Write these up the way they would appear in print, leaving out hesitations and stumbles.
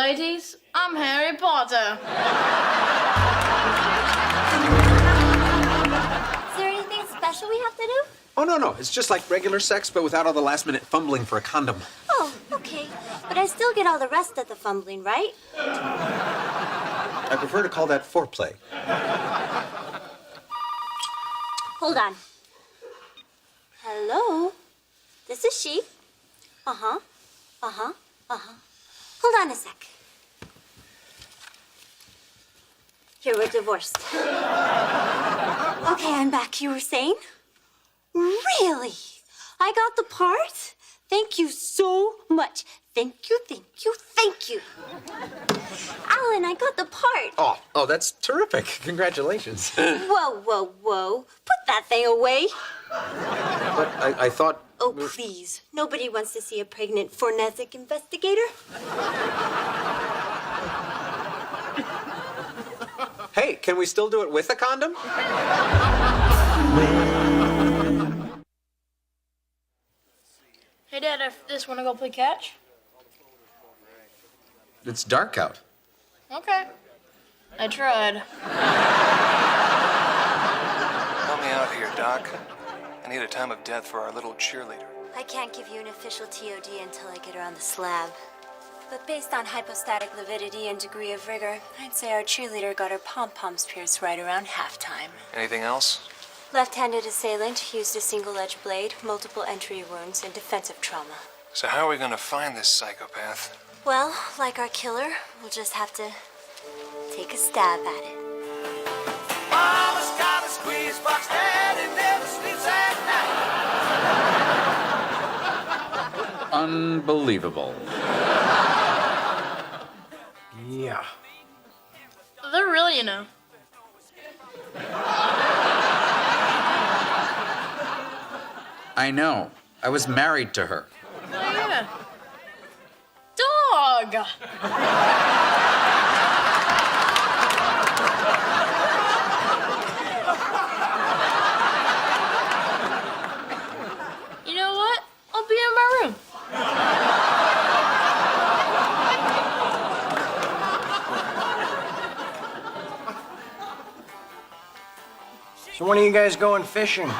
ladies, I'm Harry Potter. Is there anything special we have to do? Oh, no. It's just like regular sex, but without all the last-minute fumbling for a condom. Oh, okay. But I still get all the rest of the fumbling, right? I prefer to call that foreplay. Hold on. Hello? This is she. Uh-huh. Hold on a sec. Here, we're divorced. Okay, I'm back. You were saying? Really? I got the part? Thank you so much. Thank you. Alan, I got the part. Oh, that's terrific. Congratulations. Whoa. Put that thing away. But I thought... Oh, please. Nobody wants to see a pregnant forensic investigator. Hey, can we still do it with a condom? Hey, Dad, after this, want to go play catch? It's dark out. Okay. I tried. Help me out here, Doc. I need a time of death for our little cheerleader. I can't give you an official TOD until I get her on the slab. But based on hypostatic lividity and degree of rigor, I'd say our cheerleader got her pom-poms pierced right around halftime. Anything else? Left-handed assailant used a single-edged blade, multiple entry wounds, and defensive trauma. So how are we gonna find this psychopath? Well, like our killer, we'll just have to take a stab at it. Mama's got a squeeze box and it never sleeps at night. Unbelievable. Yeah. They're really, you know. I know. I was married to her. Oh, yeah. Dog! You know what? I'll be in my room. So when are you guys going fishing?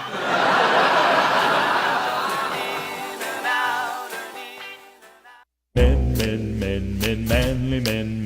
Men, manly men.